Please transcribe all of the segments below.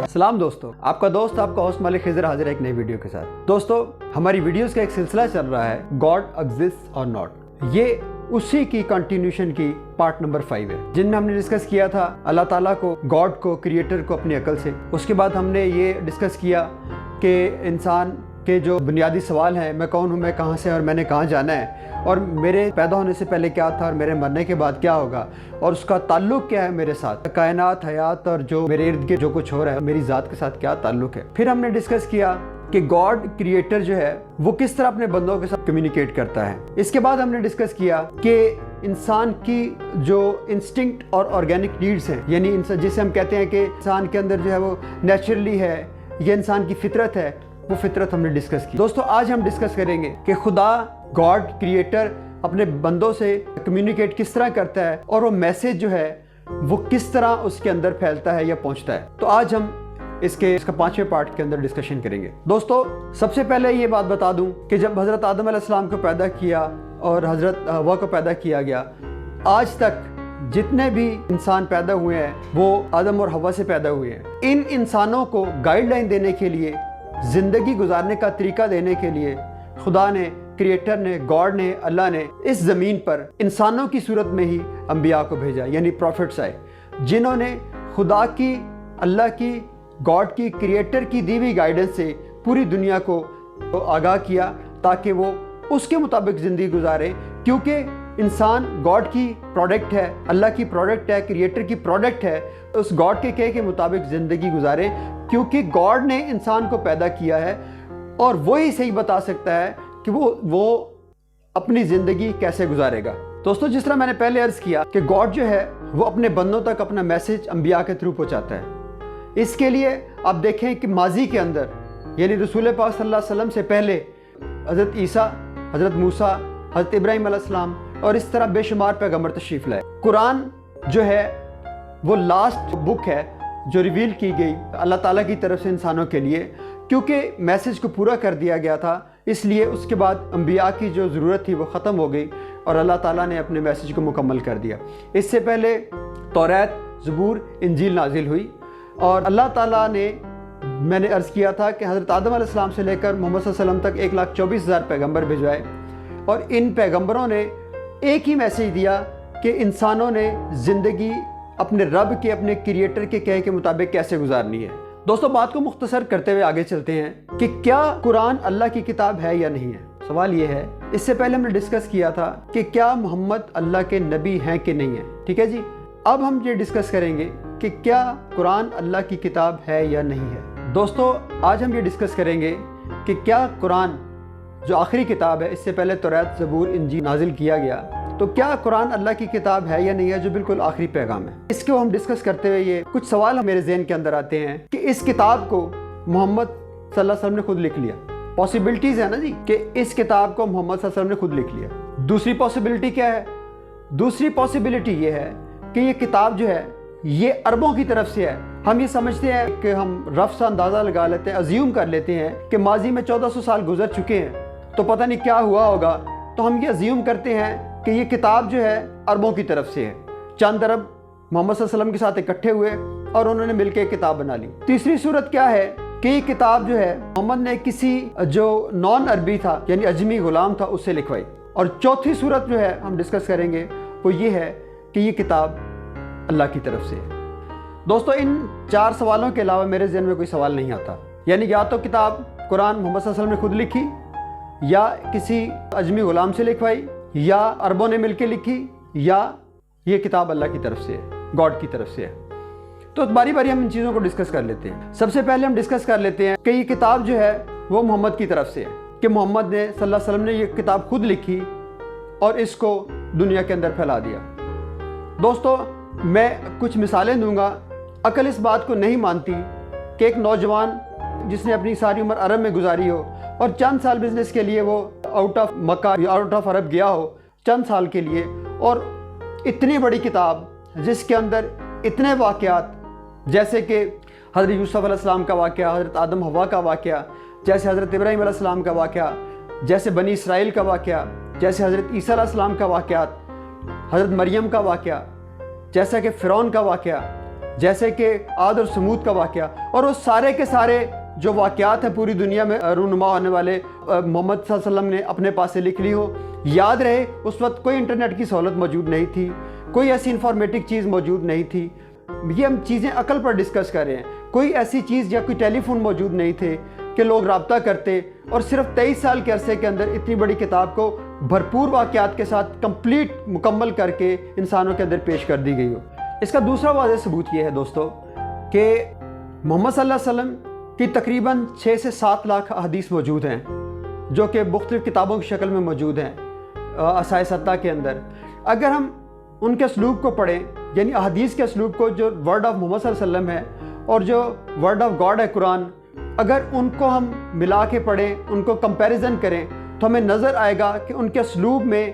سلام دوستو، آپ کا دوست آپ کا ہوسٹ ملک خضر حاضر ہے ایک نئی ویڈیو کے ساتھ۔ دوستو، ہماری ویڈیوز کا ایک سلسلہ چل رہا ہے گاڈ ایگزسٹس اور ناٹ۔ یہ اسی کی کنٹینیوشن کی پارٹ نمبر 5 ہے، جن میں ہم نے ڈسکس کیا تھا اللہ تعالیٰ کو، گاڈ کو، کریٹر کو اپنی عقل سے۔ اس کے بعد ہم نے یہ ڈسکس کیا کہ انسان کے جو بنیادی سوال ہیں، میں کون ہوں، میں کہاں سے اور میں نے کہاں جانا ہے، اور میرے پیدا ہونے سے پہلے کیا تھا اور میرے مرنے کے بعد کیا ہوگا، اور اس کا تعلق کیا ہے میرے ساتھ، کائنات، حیات اور جو میرے ارد گرد جو کچھ ہو رہا ہے میری ذات کے ساتھ کیا تعلق ہے۔ پھر ہم نے ڈسکس کیا کہ گاڈ کریٹر جو ہے وہ کس طرح اپنے بندوں کے ساتھ کمیونیکیٹ کرتا ہے۔ اس کے بعد ہم نے ڈسکس کیا کہ انسان کی جو انسٹنکٹ اور آرگینک نیڈز ہیں، یعنی جسے ہم کہتے ہیں کہ انسان کے اندر جو ہے وہ نیچرلی ہے، یہ انسان کی فطرت ہے، وہ فطرت ہم نے ڈسکس کی۔ دوستو، آج ہم ڈسکس کریں گے کہ خدا، گاڈ کریٹر اپنے بندوں سے کمیونیکیٹ کس طرح کرتا ہے، اور وہ میسیج جو ہے وہ کس طرح اس کے اندر پھیلتا ہے یا پہنچتا ہے۔ تو آج ہم اس کا 5ویں پارٹ کے اندر ڈسکشن کریں گے۔ دوستو، سب سے پہلے یہ بات بتا دوں کہ جب حضرت آدم علیہ السلام کو پیدا کیا اور حضرت حوا کو پیدا کیا گیا، آج تک جتنے بھی انسان پیدا ہوئے ہیں وہ آدم اور حوا سے پیدا ہوئے ہیں۔ ان انسانوں کو گائیڈ لائن دینے کے لیے، زندگی گزارنے کا طریقہ دینے کے لیے خدا نے، کریٹر نے، گاڈ نے، اللہ نے اس زمین پر انسانوں کی صورت میں ہی انبیاء کو بھیجا، یعنی پروفٹس آئے، جنہوں نے خدا کی، اللہ کی، گاڈ کی، کریٹر کی دی ہوئی گائیڈنس سے پوری دنیا کو آگاہ کیا تاکہ وہ اس کے مطابق زندگی گزارے، کیونکہ انسان گاڈ کی پروڈکٹ ہے، اللہ کی پروڈکٹ ہے، کریٹر کی پروڈکٹ ہے۔ اس گاڈ کے کہے کے مطابق زندگی گزارے، کیونکہ گاڈ نے انسان کو پیدا کیا ہے اور وہی صحیح بتا سکتا ہے کہ وہ اپنی زندگی کیسے گزارے گا۔ دوستو، جس طرح میں نے پہلے عرض کیا کہ گاڈ جو ہے وہ اپنے بندوں تک اپنا میسیج انبیاء کے تھرو پہنچاتا ہے۔ اس کے لیے آپ دیکھیں کہ ماضی کے اندر، یعنی رسول پاک صلی اللہ علیہ وسلم سے پہلے حضرت عیسیٰ، حضرت موسیٰ، حضرت ابراہیم علیہ السلام اور اس طرح بے شمار پیغمبر تشریف لائے۔ قرآن جو ہے وہ لاسٹ بک ہے جو ریویل کی گئی اللہ تعالیٰ کی طرف سے انسانوں کے لیے، کیونکہ میسیج کو پورا کر دیا گیا تھا، اس لیے اس کے بعد انبیاء کی جو ضرورت تھی وہ ختم ہو گئی اور اللہ تعالیٰ نے اپنے میسیج کو مکمل کر دیا۔ اس سے پہلے توریت، زبور، انجیل نازل ہوئی، اور اللہ تعالیٰ نے، میں نے عرض کیا تھا کہ حضرت آدم علیہ السلام سے لے کر محمد صلی اللہ علیہ وسلم تک 1,24,000 پیغمبر بھجوائے، اور ان پیغمبروں نے ایک ہی میسیج دیا کہ انسانوں نے زندگی اپنے رب کے، اپنے کریٹر کے کہے کے مطابق کیسے گزارنی ہے۔ دوستو، بات کو مختصر کرتے ہوئے آگے چلتے ہیں کہ کیا قرآن اللہ کی کتاب ہے یا نہیں ہے۔ سوال یہ ہے، اس سے پہلے ہم نے ڈسکس کیا تھا کہ کیا محمد اللہ کے نبی ہیں کہ نہیں ہیں، ٹھیک ہے جی۔ اب ہم یہ ڈسکس کریں گے کہ کیا قرآن اللہ کی کتاب ہے یا نہیں ہے۔ دوستو، آج ہم یہ ڈسکس کریں گے کہ کیا قرآن جو آخری کتاب ہے، اس سے پہلے توریت، زبور، انجیل نازل کیا گیا، تو کیا قرآن اللہ کی کتاب ہے یا نہیں ہے، جو بالکل آخری پیغام ہے۔ اس کو ہم ڈسکس کرتے ہوئے یہ کچھ سوال میرے ذہن کے اندر آتے ہیں کہ اس کتاب کو محمد صلی اللہ علیہ وسلم نے خود لکھ لیا۔ پاسبلٹیز ہے نا جی کہ اس کتاب کو محمد صلی اللہ علیہ وسلم نے خود لکھ لیا۔ دوسری پاسبلٹی کیا ہے؟ دوسری پاسبلٹی یہ ہے کہ یہ کتاب جو ہے یہ عربوں کی طرف سے ہے۔ ہم یہ سمجھتے ہیں کہ ہم رف سا اندازہ لگا لیتے ہیں، ازیوم کر لیتے ہیں کہ ماضی میں 1400 سال گزر چکے ہیں تو پتہ نہیں کیا ہوا ہوگا، تو ہم یہ ازیوم کرتے ہیں کہ یہ کتاب جو ہے عربوں کی طرف سے ہے۔ چند عرب محمد صلی اللہ علیہ وسلم کے ساتھ اکٹھے ہوئے اور انہوں نے مل کے کتاب بنا لی۔ تیسری صورت کیا ہے کہ یہ کتاب جو ہے محمد نے کسی جو نان عربی تھا، یعنی اجمی غلام تھا، اس سے لکھوائی۔ اور چوتھی صورت جو ہے ہم ڈسکس کریں گے وہ یہ ہے کہ یہ کتاب اللہ کی طرف سے ہے۔ دوستو، ان 4 سوالوں کے علاوہ میرے ذہن میں کوئی سوال نہیں آتا، یعنی یا تو کتاب قرآن محمد صلی اللہ علیہ وسلم نے خود لکھی، یا کسی اجمی غلام سے لکھوائی، یا عربوں نے مل کے لکھی، یا یہ کتاب اللہ کی طرف سے ہے، گاڈ کی طرف سے ہے۔ تو باری باری ہم ان چیزوں کو ڈسکس کر لیتے ہیں۔ سب سے پہلے ہم ڈسکس کر لیتے ہیں کہ یہ کتاب جو ہے وہ محمد کی طرف سے ہے، کہ محمد نے صلی اللہ علیہ وسلم نے یہ کتاب خود لکھی اور اس کو دنیا کے اندر پھیلا دیا۔ دوستو، میں کچھ مثالیں دوں گا۔ عقل اس بات کو نہیں مانتی کہ ایک نوجوان جس نے اپنی ساری عمر عرب میں گزاری ہو اور چند سال بزنس کے لیے وہ آؤٹ آف مکہ یا آؤٹ آف عرب گیا ہو چند سال کے لیے، اور اتنی بڑی کتاب جس کے اندر اتنے واقعات، جیسے کہ حضرت یوسف علیہ السلام کا واقعہ، حضرت آدم حوا کا واقعہ، جیسے حضرت ابراہیم علیہ السلام کا واقعہ، جیسے بنی اسرائیل کا واقعہ، جیسے حضرت عیسیٰ علیہ السلام کا واقعات، حضرت مریم کا واقعہ، جیسا کہ فرعون کا واقعہ، جیسے کہ عاد اور سمود کا واقعہ، اور وہ سارے کے سارے جو واقعات ہیں پوری دنیا میں رونما ہونے والے، محمد صلی اللہ علیہ وسلم نے اپنے پاس سے لکھ لی ہو۔ یاد رہے اس وقت کوئی انٹرنیٹ کی سہولت موجود نہیں تھی، کوئی ایسی انفارمیٹک چیز موجود نہیں تھی، یہ ہم چیزیں عقل پر ڈسکس کر رہے ہیں۔ کوئی ایسی چیز یا کوئی ٹیلی فون موجود نہیں تھے کہ لوگ رابطہ کرتے، اور صرف 23 سال کے عرصے کے اندر اتنی بڑی کتاب کو بھرپور واقعات کے ساتھ کمپلیٹ مکمل کر کے انسانوں کے اندر پیش کر دی گئی ہو۔ اس کا دوسرا واضح ثبوت یہ ہے دوستو کہ محمد صلی اللہ علیہ وسلم کی تقریباً 6 سے 7 لاکھ احادیث موجود ہیں، جو کہ مختلف کتابوں کی شکل میں موجود ہیں اسائے ستہ کے اندر۔ اگر ہم ان کے اسلوب کو پڑھیں، یعنی احادیث کے اسلوب کو، جو ورڈ آف محمد صلی اللہ علیہ وسلم ہے اور جو ورڈ آف گاڈ ہے قرآن، اگر ان کو ہم ملا کے پڑھیں، ان کو کمپیریزن کریں، تو ہمیں نظر آئے گا کہ ان کے اسلوب میں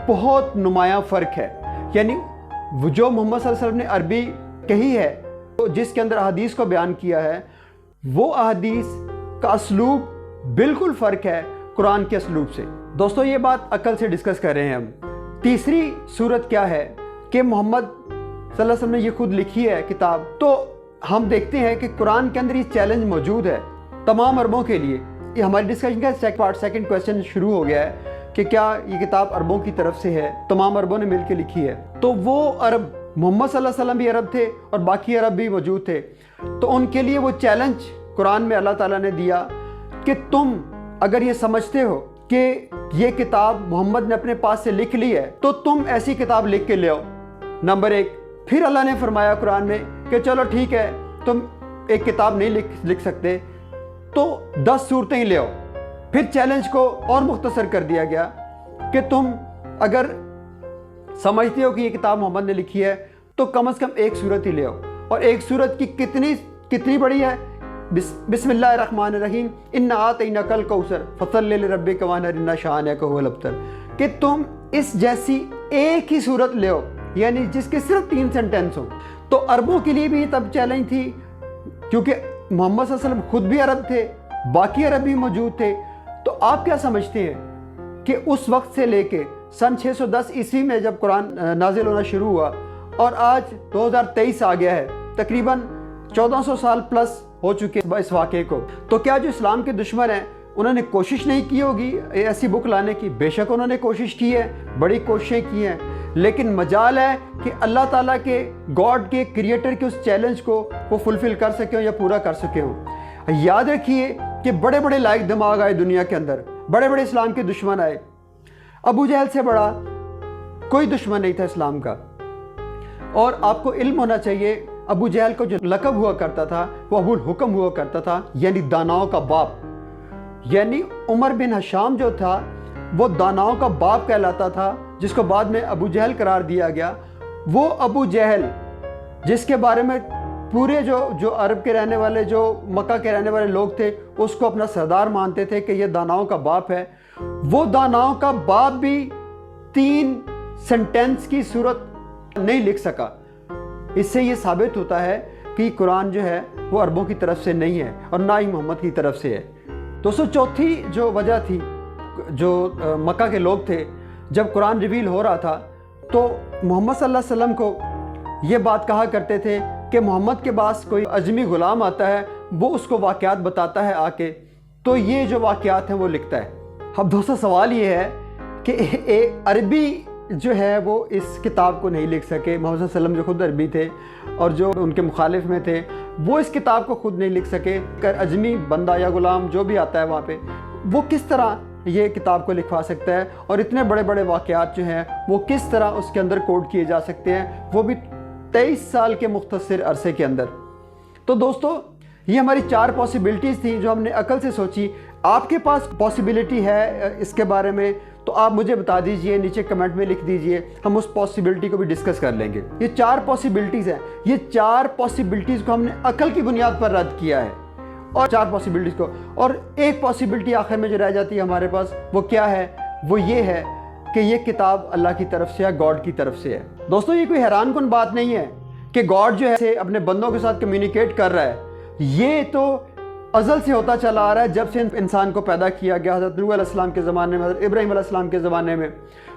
بہت نمایاں فرق ہے۔ یعنی جو محمد صلی اللہ علیہ وسلم نے عربی کہی ہے، جس کے اندر احادیث کو بیان کیا ہے، وہ احادیث کا اسلوب بالکل فرق ہے قرآن کے اسلوب سے۔ دوستو یہ بات عقل سے ڈسکس کر رہے ہیں ہم۔ تیسری صورت کیا ہے کہ محمد صلی اللہ علیہ وسلم نے یہ خود لکھی ہے کتاب، تو ہم دیکھتے ہیں کہ قرآن کے اندر یہ چیلنج موجود ہے تمام عربوں کے لیے۔ یہ ہماری ڈسکشن کا سیکنڈ کویسچن شروع ہو گیا ہے کہ کیا یہ کتاب عربوں کی طرف سے ہے، تمام عربوں نے مل کے لکھی ہے؟ تو وہ عرب، محمد صلی اللہ علیہ وسلم بھی عرب تھے اور باقی عرب بھی موجود تھے، تو ان کے لیے وہ چیلنج قرآن میں اللہ تعالیٰ نے دیا کہ تم اگر یہ سمجھتے ہو کہ یہ کتاب محمد نے اپنے پاس سے لکھ لی ہے، تو تم ایسی کتاب لکھ کے لے آؤ، نمبر 1۔ پھر اللہ نے فرمایا قرآن میں کہ چلو ٹھیک ہے، تم ایک کتاب نہیں لکھ سکتے تو 10 صورتیں ہی لے آؤ۔ پھر چیلنج کو اور مختصر کر دیا گیا کہ تم اگر سمجھتے ہو کہ یہ کتاب محمد نے لکھی ہے تو کم از کم ایک صورت ہی لے آؤ، اور ایک صورت کی کتنی بڑی ہے؟ بسم اللہ الرحمن الرحیم، انا اعطیناک الکوثر فصلی لربک وانحر شانک هو الابتر، کہ تم اس جیسی ایک ہی صورت لے آؤ، یعنی جس کے صرف 3 سینٹنس ہوں۔ تو عربوں کے لیے بھی تب چیلنج تھی، کیونکہ محمد صلی اللہ علیہ وسلم خود بھی عرب تھے، باقی عرب بھی موجود تھے۔ تو آپ کیا سمجھتے ہیں کہ اس وقت سے لے کے سن 610 عیسوی میں جب قرآن نازل ہونا شروع ہوا اور آج 2023 آ گیا ہے، تقریباً 1400 سال پلس ہو چکے اس واقعے کو، تو کیا جو اسلام کے دشمن ہیں انہوں نے کوشش نہیں کی ہوگی ایسی بک لانے کی؟ بے شک انہوں نے کوشش کی ہے، بڑی کوششیں کی ہیں، لیکن مجال ہے کہ اللہ تعالیٰ کے، گاڈ کے، کریٹر کے اس چیلنج کو وہ فلفل کر سکے ہوں یا پورا کر سکے ہوں۔ یاد رکھیے کہ بڑے بڑے لائق دماغ آئے دنیا کے اندر، بڑے بڑے اسلام کے دشمن آئے۔ ابو جہل سے بڑا کوئی دشمن نہیں تھا اسلام کا، اور آپ کو علم ہونا چاہیے ابو جہل کو جو لقب ہوا کرتا تھا وہ ابو الحکم ہوا کرتا تھا، یعنی داناؤں کا باپ۔ یعنی عمر بن ہشام جو تھا وہ داناؤں کا باپ کہلاتا تھا، جس کو بعد میں ابو جہل قرار دیا گیا۔ وہ ابو جہل جس کے بارے میں پورے جو عرب کے رہنے والے، جو مکہ کے رہنے والے لوگ تھے، اس کو اپنا سردار مانتے تھے کہ یہ داناؤں کا باپ ہے، وہ داناؤں کا باپ بھی 3 سینٹنس کی صورت نہیں لکھ سکا۔ اس سے یہ ثابت ہوتا ہے کہ قرآن جو ہے وہ عربوں کی طرف سے نہیں ہے اور نہ ہی محمد کی طرف سے ہے۔ دوستو چوتھی جو وجہ تھی، جو مکہ کے لوگ تھے، جب قرآن ریویل ہو رہا تھا تو محمد صلی اللہ علیہ وسلم کو یہ بات کہا کرتے تھے کہ محمد کے پاس کوئی اجمی غلام آتا ہے، وہ اس کو واقعات بتاتا ہے آ کے، تو یہ جو واقعات ہیں وہ لکھتا ہے۔ اب دوستو سوال یہ ہے کہ عربی جو ہے وہ اس کتاب کو نہیں لکھ سکے، محمد صلی اللہ علیہ وسلم جو خود عربی تھے اور جو ان کے مخالف میں تھے وہ اس کتاب کو خود نہیں لکھ سکے، اجمی بندہ یا غلام جو بھی آتا ہے وہاں پہ وہ کس طرح یہ کتاب کو لکھوا سکتا ہے، اور اتنے بڑے بڑے واقعات جو ہیں وہ کس طرح اس کے اندر کوڈ کیے جا سکتے ہیں، وہ بھی 23 سال کے مختصر عرصے کے اندر۔ تو دوستو یہ ہماری 4 پاسبلٹیز تھیں جو ہم نے عقل سے سوچی۔ آپ کے پاس پاسبلٹی ہے اس کے بارے میں تو آپ مجھے بتا دیجئے، نیچے کمنٹ میں لکھ دیجئے، ہم اس پاسبلٹی کو بھی ڈسکس کر لیں گے۔ یہ 4 پاسبلٹیز ہیں، یہ 4 پاسبلٹیز کو ہم نے عقل کی بنیاد پر رد کیا ہے، اور 4 پاسبلٹیز کو، اور ایک پاسبلٹی آخر میں جو رہ جاتی ہے ہمارے پاس، وہ کیا ہے؟ وہ یہ ہے کہ یہ کتاب اللہ کی طرف سے ہے، گاڈ کی طرف سے ہے۔ دوستو یہ کوئی حیران کن بات نہیں ہے کہ گاڈ جو ہے اپنے بندوں کے ساتھ کمیونیکیٹ کر رہا ہے، یہ تو ازل سے ہوتا چلا آ رہا ہے، جب سے انسان کو پیدا کیا گیا، حضرت نوح علیہ السلام کے زمانے میں، حضرت ابراہیم علیہ السلام کے زمانے میں،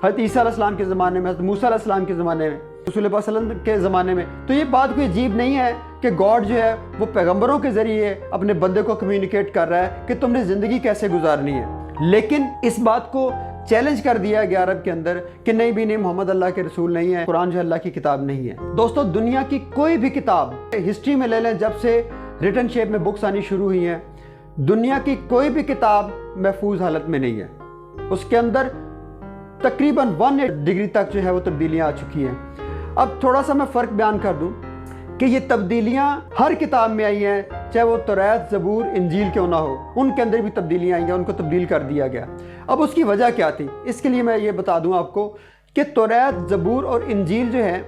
حضرت عیسیٰ علیہ السلام کے زمانے میں، حضرت موسیٰ علیہ السلام کے زمانے میں، رسول اللہ صلی اللہ علیہ وسلم کے زمانے میں. تو یہ بات کوئی عجیب نہیں ہے کہ گاڈ جو ہے وہ پیغمبروں کے ذریعے اپنے بندے کو کمیونیکیٹ کر رہا ہے کہ تم نے زندگی کیسے گزارنی ہے. لیکن اس بات کو چیلنج کر دیا گیا عرب کے اندر کہ نہیں بھی نہیں، محمد اللہ کے رسول نہیں ہے، قرآن جو اللہ کی کتاب نہیں ہے. دوستو دنیا کی کوئی بھی کتاب ہسٹری میں لے لیں، جب سے ریٹن شیپ میں بکس آنی شروع ہوئی ہیں، دنیا کی کوئی بھی کتاب محفوظ حالت میں نہیں ہے. اس کے اندر تقریباً 180 ڈگری تک جو ہے وہ تبدیلیاں آ چکی ہیں. اب تھوڑا سا میں فرق بیان کر دوں کہ یہ تبدیلیاں ہر کتاب میں آئی ہیں، چاہے وہ توریت، زبور، انجیل کیوں نہ ہو، ان کے اندر بھی تبدیلیاں آئی ہیں، ان کو تبدیل کر دیا گیا. اب اس کی وجہ کیا تھی؟ اس کے لیے میں یہ بتا دوں آپ کو کہ توریت، زبور اور انجیل جو ہے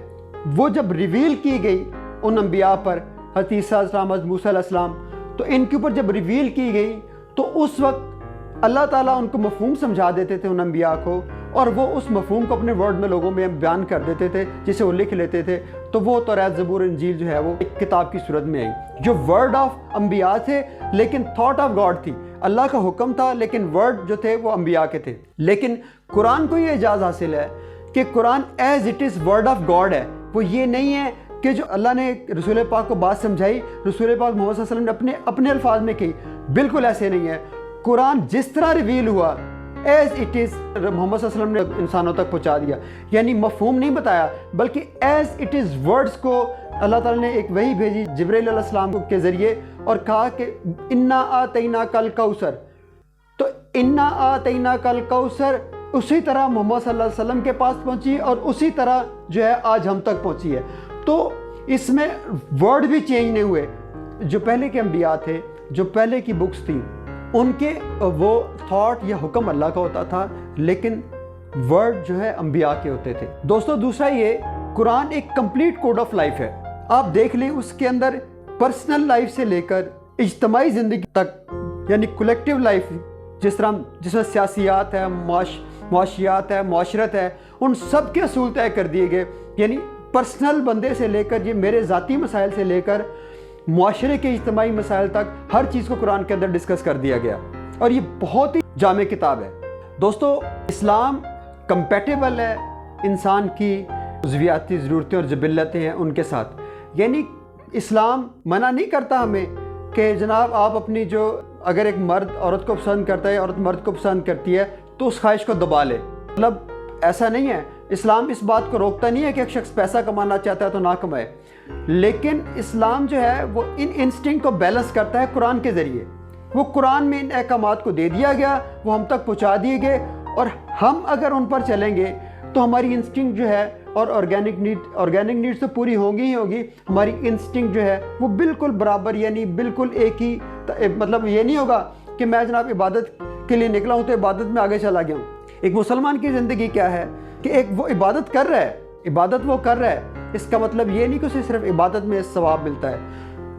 وہ جب ریویل کی گئی ان انبیاء پر، حضرت عیسیٰ علیہ السلام، حضرت موسیٰ علیہ السلام، تو ان کے اوپر جب ریویل کی گئی تو اس وقت اللہ تعالیٰ ان کو مفہوم سمجھا دیتے تھے ان انبیاء کو، اور وہ اس مفہوم کو اپنے ورڈ میں لوگوں میں بیان کر دیتے تھے، جسے وہ لکھ لیتے تھے. تو وہ توریت، زبور، انجیل جو ہے وہ ایک کتاب کی صورت میں آئی، جو ورڈ آف انبیاء تھے لیکن تھاٹ آف گاڈ تھی. اللہ کا حکم تھا لیکن ورڈ جو تھے وہ انبیاء کے تھے. لیکن قرآن کو یہ اعزاز حاصل ہے کہ Quran is it is word of God ہے. وہ یہ نہیں ہے کہ جو اللہ نے رسول پاک کو بات سمجھائی، رسول پاک محمد صلی اللہ علیہ وسلم نے اپنے الفاظ میں کہی. بالکل ایسے نہیں ہے. قرآن جس طرح ریویل ہوا ایز اٹ از محمد صلی اللہ علیہ وسلم نے انسانوں تک پہنچا دیا. یعنی مفہوم نہیں بتایا بلکہ ایز اٹ از ورڈز کو اللہ تعالیٰ نے ایک وحی بھیجی جبرائیل علیہ السلام کے ذریعے اور کہا کہ انا آتیناک الکوثر. تو انا آتیناک الکوثر اسی طرح محمد صلی اللہ علیہ وسلم کے پاس پہنچی اور اسی طرح جو ہے آج ہم تک پہنچی ہے. تو اس میں ورڈ بھی چینج نہیں ہوئے. جو پہلے کے انبیاء تھے، جو پہلے کی بکس تھیں، ان کے وہ تھاٹ یا حکم اللہ کا ہوتا تھا لیکن ورڈ جو ہے انبیاء کے ہوتے تھے. دوستو دوسرا یہ، قرآن ایک کمپلیٹ کوڈ آف لائف ہے. آپ دیکھ لیں اس کے اندر پرسنل لائف سے لے کر اجتماعی زندگی تک، یعنی کولیکٹیو لائف، جس میں سیاسیات ہے، معاشیات ہے، معاشرت ہے، ان سب کے اصول طے کر دیے گئے. یعنی پرسنل بندے سے لے کر، یہ میرے ذاتی مسائل سے لے کر معاشرے کے اجتماعی مسائل تک ہر چیز کو قرآن کے اندر ڈسکس کر دیا گیا. اور یہ بہت ہی جامع کتاب ہے. دوستو اسلام کمپیٹیبل ہے انسان کی عضویاتی ضرورتیں اور جبلتیں ہیں ان کے ساتھ. یعنی اسلام منع نہیں کرتا ہمیں کہ جناب آپ اپنی جو، اگر ایک مرد عورت کو پسند کرتا ہے، عورت مرد کو پسند کرتی ہے تو اس خواہش کو دبا لے. مطلب ایسا نہیں ہے. اسلام اس بات کو روکتا نہیں ہے کہ ایک شخص پیسہ کمانا چاہتا ہے تو نہ کمائے، لیکن اسلام جو ہے وہ ان انسٹنکٹ کو بیلنس کرتا ہے قرآن کے ذریعے. وہ قرآن میں ان احکامات کو دے دیا گیا، وہ ہم تک پہنچا دیے گئے، اور ہم اگر ان پر چلیں گے تو ہماری انسٹنکٹ جو ہے اور آرگینک نیڈس تو پوری ہوں گی ہی ہوگی. ہماری انسٹنکٹ جو ہے وہ بالکل برابر، یعنی بالکل ایک ہی. مطلب یہ نہیں ہوگا کہ میں جناب عبادت کے لیے نکلا ہوں تو عبادت میں آگے چلا گیا ہوں. ایک مسلمان کی زندگی کیا ہے کہ ایک وہ عبادت کر رہا ہے، عبادت وہ کر رہا ہے، اس کا مطلب یہ نہیں کہ اسے صرف عبادت میں ثواب ملتا ہے.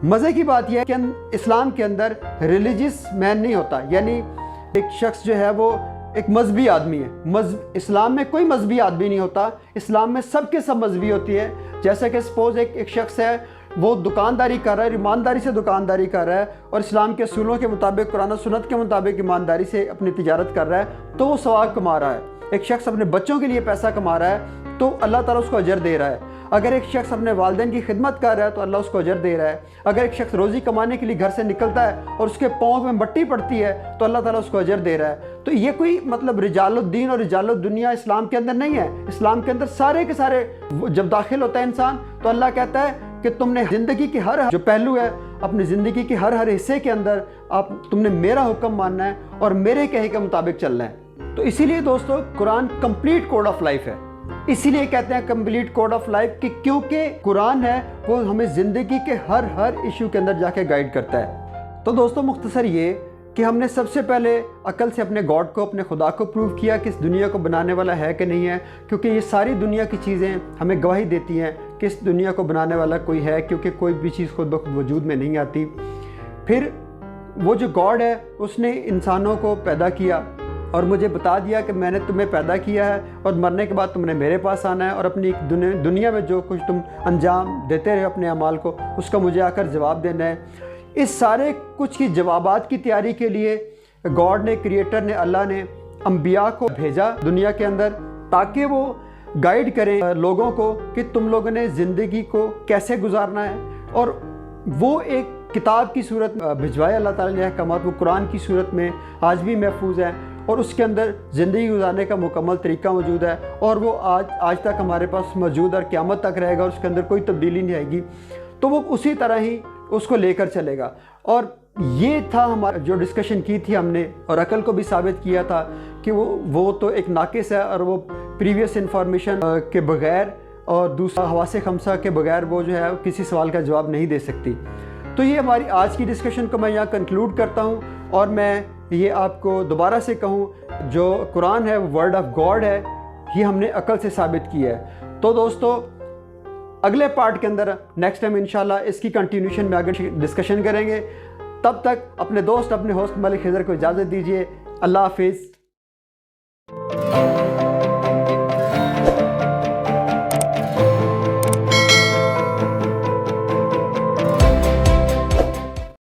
مزے کی بات یہ ہے کہ اسلام کے اندر ریلیجیس مین نہیں ہوتا. یعنی ایک شخص جو ہے وہ ایک مذہبی آدمی ہے. اسلام میں کوئی مذہبی آدمی نہیں ہوتا. اسلام میں سب کے سب مذہبی ہوتی ہے. جیسا کہ سپوز ایک شخص ہے، وہ دکانداری کر رہا ہے، ایمانداری سے دکانداری کر رہا ہے اور اسلام کے اصولوں کے مطابق، قرآن و سنت کے مطابق ایمانداری سے اپنی تجارت کر رہا ہے تو وہ ثواب کما رہا ہے. ایک شخص اپنے بچوں کے لیے پیسہ کما رہا ہے تو اللہ تعالیٰ اس کو اجر دے رہا ہے. اگر ایک شخص اپنے والدین کی خدمت کر رہا ہے تو اللہ اس کو اجر دے رہا ہے. اگر ایک شخص روزی کمانے کے لیے گھر سے نکلتا ہے اور اس کے پاؤں میں مٹی پڑتی ہے تو اللہ تعالیٰ اس کو اجر دے رہا ہے. تو یہ کوئی مطلب رجال الدین اور رجال الدنیا اسلام کے اندر نہیں ہے. اسلام کے اندر سارے کے سارے جب داخل ہوتا ہے انسان تو اللہ کہتا ہے کہ تم نے زندگی کی ہر جو پہلو ہے، اپنی زندگی کے ہر حصے کے اندر تم نے میرا حکم ماننا ہے اور میرے کہے کے مطابق چلنا ہے. تو اسی لیے دوستو قرآن کمپلیٹ کوڈ آف لائف ہے. اسی لیے کہتے ہیں کمپلیٹ کوڈ آف لائف کہ کیونکہ قرآن ہے وہ ہمیں زندگی کے ہر ایشو کے اندر جا کے گائیڈ کرتا ہے. تو دوستو مختصر یہ کہ ہم نے سب سے پہلے عقل سے اپنے گاڈ کو، اپنے خدا کو پروو کیا کہ اس دنیا کو بنانے والا ہے کہ نہیں ہے، کیونکہ یہ ساری دنیا کی چیزیں ہمیں گواہی دیتی ہیں کہ اس دنیا کو بنانے والا کوئی ہے، کیونکہ کوئی بھی چیز خود بخود وجود میں نہیں آتی. پھر وہ جو گاڈ ہے اس نے انسانوں کو پیدا کیا اور مجھے بتا دیا کہ میں نے تمہیں پیدا کیا ہے اور مرنے کے بعد تم نے میرے پاس آنا ہے اور اپنی دنیا میں جو کچھ تم انجام دیتے رہے اپنے اعمال کو، اس کا مجھے آ کر جواب دینا ہے. اس سارے کچھ کی جوابات کی تیاری کے لیے گاڈ نے، کریٹر نے، اللہ نے انبیاء کو بھیجا دنیا کے اندر، تاکہ وہ گائیڈ کریں لوگوں کو کہ تم لوگوں نے زندگی کو کیسے گزارنا ہے۔ اور وہ ایک کتاب کی صورت میں بھجوائے اللہ تعالیٰ نے احکامات، وہ قرآن کی صورت میں آج بھی محفوظ ہیں، اور اس کے اندر زندگی گزارنے کا مکمل طریقہ موجود ہے، اور وہ آج تک ہمارے پاس موجود اور قیامت تک رہے گا، اور اس کے اندر کوئی تبدیلی نہیں آئے گی۔ تو وہ اسی طرح ہی اس کو لے کر چلے گا۔ اور یہ تھا ہمارا جو ڈسکشن کی تھی ہم نے، اور عقل کو بھی ثابت کیا تھا کہ وہ تو ایک ناقص ہے، اور وہ پریویس انفارمیشن کے بغیر اور دوسرا حواس خمسہ کے بغیر وہ جو ہے کسی سوال کا جواب نہیں دے سکتی۔ تو یہ ہماری آج کی ڈسکشن کو میں یہاں کنکلوڈ کرتا ہوں، اور میں یہ آپ کو دوبارہ سے کہوں، جو قرآن ہے وہ ورڈ آف گاڈ ہے، یہ ہم نے عقل سے ثابت کی ہے۔ تو دوستو اگلے پارٹ کے اندر نیکسٹ ٹائم انشاءاللہ اس کی کنٹینیوشن میں آگے ڈسکشن کریں گے۔ تب تک اپنے دوست، اپنے ہوسٹ ملک خضر کو اجازت دیجیے۔ اللہ حافظ۔